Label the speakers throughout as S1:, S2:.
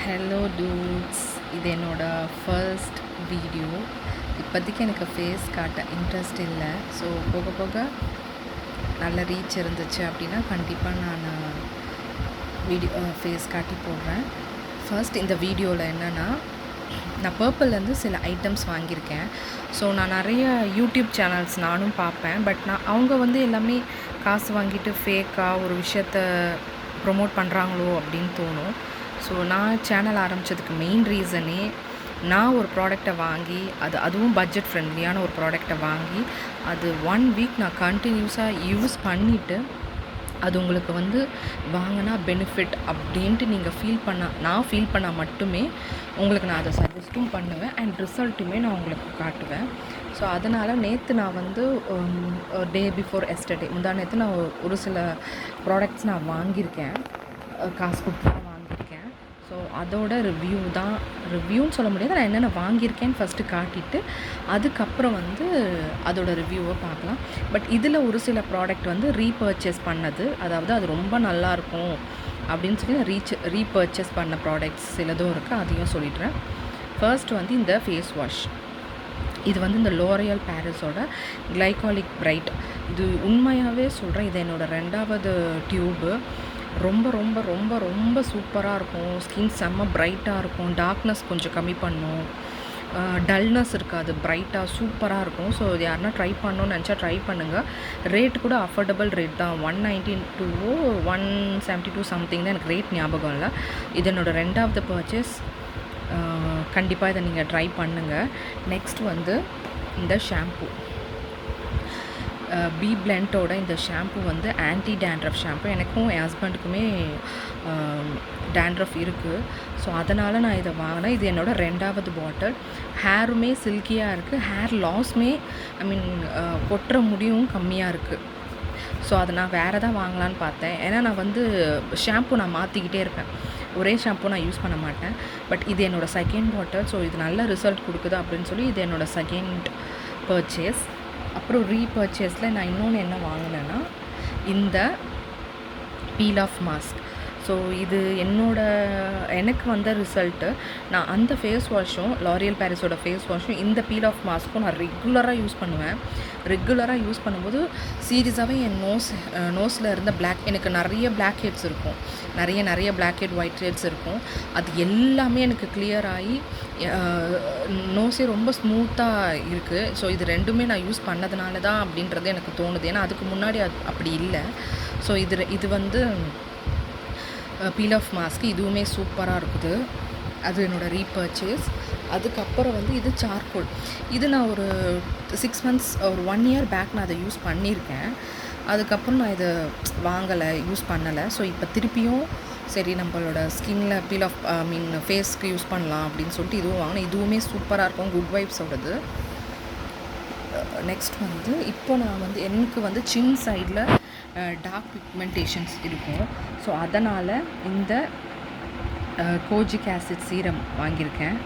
S1: Hello dudes, இது என்னோடய first video. இப்போதைக்கு எனக்கு ஃபேஸ் காட்ட இன்ட்ரெஸ்ட் இல்லை. ஸோ போக போக நல்ல ரீச் இருந்துச்சு அப்படின்னா கண்டிப்பாக நான் வீடியோ ஃபேஸ் காட்டி போடுறேன். ஃபர்ஸ்ட் இந்த வீடியோவில் என்னென்னா, நான் பர்பிள்லேருந்து சில ஐட்டம்ஸ் வாங்கியிருக்கேன். ஸோ நான் நிறைய யூடியூப் சேனல்ஸ் நானும் பார்ப்பேன். பட் அவங்க எல்லாமே காசு வாங்கிட்டு ஃபேக்காக ஒரு விஷயத்த ப்ரொமோட் பண்ணுறாங்களோ அப்படின்னு தோணும். ஸோ நான் சேனல் ஆரம்பித்ததுக்கு மெயின் ரீசனே, நான் ஒரு ப்ராடக்டை வாங்கி அதுவும் பட்ஜெட் ஃப்ரெண்ட்லியான ஒரு ப்ராடக்டை வாங்கி அது 1 வீக் நான் கண்டினியூஸாக யூஸ் பண்ணிவிட்டு அது உங்களுக்கு வாங்கினா பெனிஃபிட் அப்படின்ட்டு நீங்கள் நான் ஃபீல் பண்ணால் மட்டுமே உங்களுக்கு நான் அதை சஜஸ்ட்டும் பண்ணுவேன் அண்ட் ரிசல்ட்டுமே நான் உங்களுக்கு காட்டுவேன். ஸோ அதனால் நேற்று நான் டே பிஃபோர் எஸ்டர்டே முந்தா நேற்று நான் ஒரு சில ப்ராடக்ட்ஸ் நான் வாங்கியிருக்கேன், காசு கொடுத்து வாங்கியிருக்கேன். ஸோ அதோட ரிவ்யூன்னு சொல்ல முடியாது, நான் என்னென்ன வாங்கியிருக்கேன்னு ஃபஸ்ட்டு காட்டிட்டு அதுக்கப்புறம் அதோட ரிவ்யூவை பார்க்கலாம். பட் இதில் ஒரு சில ப்ராடக்ட் ரீபர்ச்சேஸ் பண்ணது, அதாவது அது ரொம்ப நல்லாயிருக்கும் அப்படின்னு சொல்லி ரீபர்ச்சேஸ் பண்ண ப்ராடக்ட்ஸ் சிலதும் இருக்குது, அதையும் சொல்லிடுறேன். ஃபர்ஸ்ட் இந்த ஃபேஸ் வாஷ். இது இந்த லோரியல் பாரிஸோட கிளைகாலிக் பிரைட். இது உண்மையாகவே சொல்கிறேன், இது என்னோடய 2வது டியூபு. ரொம்ப ரொம்ப ரொம்ப ரொம்ப சூப்பராக இருக்கும். ஸ்கின் செம்ம பிரைட்டாக இருக்கும், டார்க்னஸ் கொஞ்சம் கம்மி பண்ணும், டல்னஸ் இருக்காது, பிரைட்டாக சூப்பராக இருக்கும். ஸோ இது யாருன்னா ட்ரை பண்ணணும்னு நினச்சா ட்ரை பண்ணுங்கள். ரேட் கூட அஃபோர்டபுள் ரேட் தான். 192 172 சம்திங் தான், எனக்கு ரேட் ஞாபகம் இல்லை. இது என்னோடய 2வது பர்ச்சேஸ். கண்டிப்பாக இதை நீங்கள் ட்ரை பண்ணுங்கள். நெக்ஸ்ட் இந்த ஷாம்பு, பி பிளெண்டோட இந்த ஷாம்பு ஆன்டி டேண்ட்ரஃப் ஷாம்பு. எனக்கும் என் ஹஸ்பண்டுக்குமே டேண்ட்ரஃப் இருக்குது. ஸோ அதனால் நான் இதை வாங்கினேன். இது என்னோடய 2வது பாட்டில். ஹேருமே சில்கியாக இருக்குது, ஹேர் லாஸுமே கொட்டுற முடியும் கம்மியாக இருக்குது. ஸோ அதை நான் வேறு தான் வாங்கலான்னு பார்த்தேன். ஏன்னா நான் ஷாம்பு நான் மாற்றிக்கிட்டே இருப்பேன், ஒரே ஷாம்பு நான் யூஸ் பண்ண மாட்டேன். பட் இது என்னோடய 2nd பாட்டில். ஸோ இது நல்ல ரிசல்ட் கொடுக்குது அப்படின்னு சொல்லி இது என்னோடய 2nd பர்ச்சேஸ். அப்புறம் ரீபர்ச்சேஸில் நான் இன்னொன்று என்ன வாங்கினேன்னா, இந்த பீல் ஆஃப் மாஸ்க். ஸோ இது எனக்கு வந்த ரிசல்ட்டு. நான் அந்த ஃபேஸ் வாஷும் லாரியல் பாரிஸோட ஃபேஸ் வாஷும் இந்த பீல் ஆஃப் மாஸ்க்கும் நான் ரெகுலராக யூஸ் பண்ணுவேன். ரெகுலராக யூஸ் பண்ணும்போது சீரியஸாகவே என் நோஸில் இருந்த எனக்கு நிறைய பிளாக் ஹெட்ஸ் இருக்கும், நிறைய பிளாக் ஹெட் ஒயிட் ஹெட்ஸ் இருக்கும். அது எல்லாமே எனக்கு கிளியர் ஆகி நோஸே ரொம்ப ஸ்மூத்தாக இருக்குது. ஸோ இது ரெண்டுமே நான் யூஸ் பண்ணதுனால தான் அப்படின்றது எனக்கு தோணுது. ஏன்னா அதுக்கு முன்னாடி அப்படி இல்லை. ஸோ இது பீல் ஆஃப் மாஸ்க் இதுவுமே சூப்பராக இருக்குது. அது என்னோடய ரீபர்ச்சேஸ். அதுக்கப்புறம் இது சார்கோல். இது நான் ஒரு 6 மந்த்ஸ் ஒரு 1 இயர் பேக் நான் அதை யூஸ் பண்ணியிருக்கேன். அதுக்கப்புறம் நான் இதை வாங்கலை, யூஸ் பண்ணலை. ஸோ இப்போ திருப்பியும் சரி நம்மளோட ஸ்கின்னில் பீல் ஆஃப் ஃபேஸ்க்கு யூஸ் பண்ணலாம் அப்படின்னு சொல்லிட்டு இதுவும் வாங்கினேன். இதுவுமே சூப்பராக இருக்கும், குட் வைப்ஸோடது. நெக்ஸ்ட் இப்போ நான் எனக்கு சின் சைடில் டார்க் பிக்மெண்டேஷன்ஸ் இருக்கும். ஸோ அதனால் இந்த கோஜிக் ஆசிட் சீரம் வாங்கியிருக்கேன்.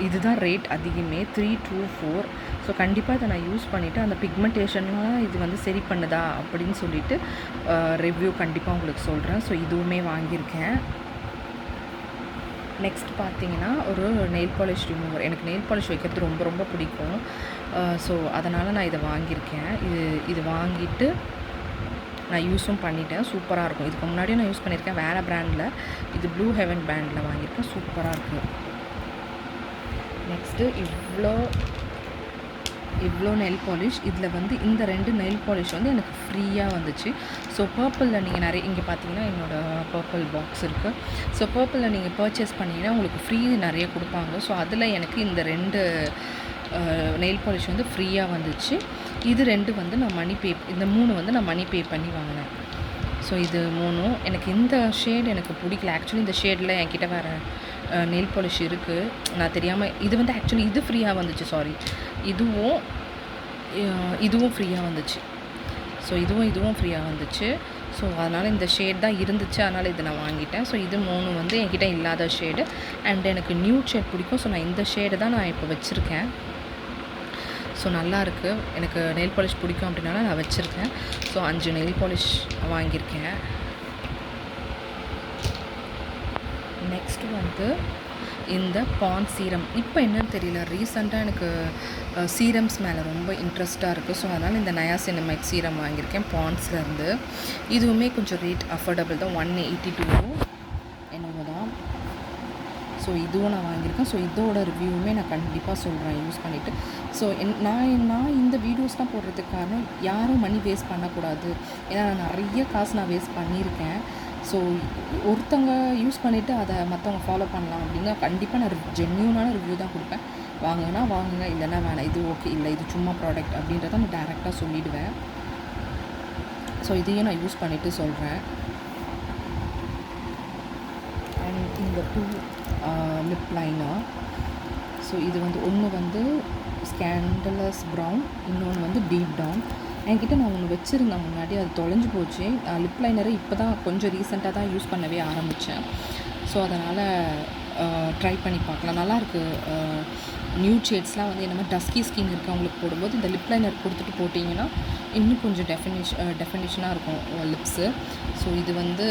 S1: இதுதான் ரேட் அதிகமே, 324. ஸோ கண்டிப்பாக இதை நான் யூஸ் பண்ணிவிட்டு அந்த பிக்மெண்டேஷன்லாம் இது சரி பண்ணுதா அப்படின்னு சொல்லிவிட்டு ரிவ்யூ கண்டிப்பாக உங்களுக்கு சொல்கிறேன். ஸோ இதுவுமே வாங்கியிருக்கேன். நெக்ஸ்ட் பார்த்தீங்கன்னா ஒரு நெயில் பாலிஷ் ரிமூவர். எனக்கு நெயில் பாலிஷ் வைக்கிறது ரொம்ப ரொம்ப பிடிக்கும். ஸோ அதனால் நான் இதை வாங்கியிருக்கேன். இது வாங்கிட்டு நான் யூஸும் பண்ணிட்டேன். சூப்பராக இருக்கும். இதுக்கு முன்னாடியே நான் யூஸ் பண்ணியிருக்கேன் வேறு ப்ராண்டில். இது ப்ளூ ஹெவன் ப்ராண்டில் வாங்கியிருக்கேன். சூப்பராக இருக்குது. நெக்ஸ்ட்டு இவ்வளோ நெயில் பாலிஷ். இதில் இந்த 2 நெயில் பாலிஷ் எனக்கு ஃப்ரீயாக வந்துச்சு. ஸோ பர்பிளில் நீங்கள் இங்கே பார்த்தீங்கன்னா என்னோடய பர்பிள் பாக்ஸ் இருக்குது. ஸோ பர்பிளில் நீங்கள் பர்ச்சேஸ் பண்ணிங்கன்னா உங்களுக்கு ஃப்ரீ நிறைய கொடுப்பாங்க. ஸோ அதில் எனக்கு இந்த 2 நெயில் பாலிஷ் ஃப்ரீயாக வந்துச்சு. இது 2 நான் இந்த 3 நான் மணி பே பண்ணி வாங்கினேன். ஸோ இது 3 எனக்கு இந்த ஷேட் எனக்கு பிடிக்கல. ஆக்சுவலி இந்த ஷேடில் என்கிட்ட வேறு நெயில் பாலிஷ் இருக்குது, நான் தெரியாமல். இது ஆக்சுவலி இது ஃப்ரீயாக வந்துச்சு. சாரி, இதுவும் ஃப்ரீயாக வந்துச்சு. ஸோ இதுவும் ஃப்ரீயாக வந்துச்சு. ஸோ அதனால் இந்த ஷேட் தான் இருந்துச்சு, அதனால் இது நான் வாங்கிட்டேன். ஸோ இது 3 என்கிட்ட இல்லாத ஷேடு அண்ட் எனக்கு நியூட் ஷேட் பிடிக்கும். ஸோ நான் இந்த ஷேடு தான் நான் இப்போ வச்சுருக்கேன். ஸோ நல்லாயிருக்கு, எனக்கு நெயில் பாலிஷ் பிடிக்கும் அப்படின்னால நான் வச்சுருக்கேன். ஸோ 5 நெயில் பாலிஷ் வாங்கியிருக்கேன். நெக்ஸ்ட்டு வந்து இந்த பாண்ட் சீரம். இப்போ என்னன்னு தெரியல, ரீசெண்டாக எனக்கு சீரம்ஸ் மேலே ரொம்ப இன்ட்ரெஸ்ட்டாக இருக்குது. ஸோ அதனால் இந்த நயாசினமைட் சீரம் வாங்கியிருக்கேன் பாண்ட்ஸ்லேருந்து. இதுவுமே கொஞ்சம் ரேட் அஃபோர்டபுள் தான், 182 என்னவோ தான். ஸோ இதுவும் நான் வாங்கியிருக்கேன். ஸோ இதோட ரிவ்யூவுமே நான் கண்டிப்பாக சொல்கிறேன் யூஸ் பண்ணிவிட்டு. ஸோ நான் இந்த வீடியோஸ்லாம் போடுறதுக்கு காரணம், யாரும் மணி வேஸ்ட் பண்ணக்கூடாது. ஏன்னா நான் நிறைய காசு நான் வேஸ்ட் பண்ணியிருக்கேன். ஸோ ஒருத்தவங்க யூஸ் பண்ணிவிட்டு அதை மற்றவங்க ஃபாலோ பண்ணலாம் அப்படின்னா கண்டிப்பாக நான் ஜென்யூனான ரிவ்யூ தான் கொடுப்பேன். வாங்கினா வாங்குங்க, இல்லைன்னா வேணாம், இது ஓகே, இல்லை இது சும்மா ப்ராடக்ட் அப்படின்றத நான் டேரெக்டாக சொல்லிவிடுவேன். ஸோ இதையும் நான் யூஸ் பண்ணிவிட்டு சொல்கிறேன். அண்ட் இந்த 2 லிப் லைனர். ஸோ இது வந்து ஒன்று வந்து ஸ்கேண்டலஸ் ப்ரௌன், இன்னொன்று வந்து டீப் டவுன். என்கிட்ட நான் ஒன்று வச்சுருந்தேன் முன்னாடி, அது தொலைஞ்சு போச்சு. லிப் லைனரை இப்போ தான் கொஞ்சம் ரீசெண்டாக தான் யூஸ் பண்ணவே ஆரம்பித்தேன். ஸோ அதனால் ட்ரை பண்ணி பார்க்கலாம், நல்லாயிருக்கு. நியூட் ஷேட்ஸ்லாம் வந்து என்ன மாதிரி டஸ்கி ஸ்கின் இருக்கவங்களுக்கு போடும்போது இந்த லிப் லைனர் கொடுத்துட்டு போட்டிங்கன்னா இன்னும் கொஞ்சம் டெஃபினிஷனாக இருக்கும் லிப்ஸு. ஸோ இது வந்து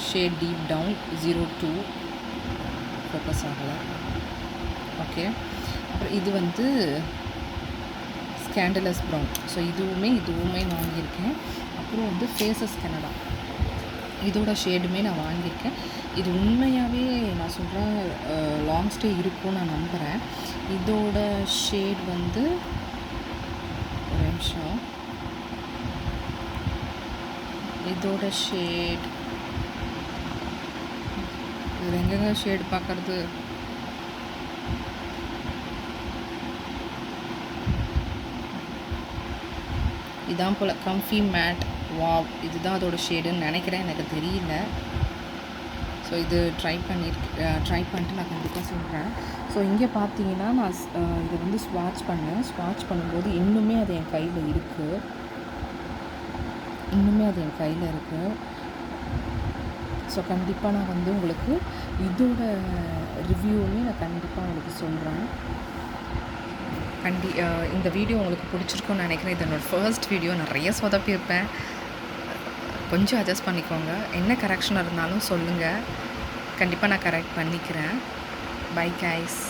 S1: ஷேட் டீப் டவுன் 02, ஃபோக்கஸ் ஆகலை. ஓகே, அப்புறம் இது வந்து ஸ்கேண்டலஸ் ப்ரௌன். ஸோ இதுவுமே வாங்கியிருக்கேன். அப்புறம் வந்து ஃபேஸஸ் கனடா, இதோட ஷேடுமே நான் வாங்கியிருக்கேன். இது உண்மையாகவே நான் சொல்கிறேன் லாங் ஸ்டே இருக்கும்னு நான் நம்புகிறேன். இதோட ஷேட் வந்து ஒரு நிமிஷம், இதோட ஷேட் இது எங்கெங்க ஷேடு பார்க்குறது, இதான் போல் கம்ஃபி மேட். வாவ், இதுதான் அதோட ஷேடுன்னு நினைக்கிறேன், எனக்கு தெரியல. ஸோ இது ட்ரை பண்ணிட்டு நான் கண்டிப்பாக சொல்கிறேன். ஸோ இங்கே பார்த்தீங்கன்னா நான் இதை வந்து ஸ்வாட்ச் பண்ணும்போது இன்னுமே அது என் கையில் இருக்குது. ஸோ கண்டிப்பாக நான் வந்து உங்களுக்கு இதோட ரிவ்யூவுமே நான் கண்டிப்பாக உங்களுக்கு சொல்கிறேன். இந்த வீடியோ உங்களுக்கு பிடிச்சிருக்குன்னு நினைக்கிறேன். இது என்னோடய ஃபர்ஸ்ட் வீடியோ, நிறைய சொதப்பியிருப்பேன், கொஞ்சம் அட்ஜஸ்ட் பண்ணிக்கோங்க. என்ன கரெக்ஷன் இருந்தாலும் சொல்லுங்கள், கண்டிப்பாக நான் கரெக்ட் பண்ணிக்கிறேன். Bye guys.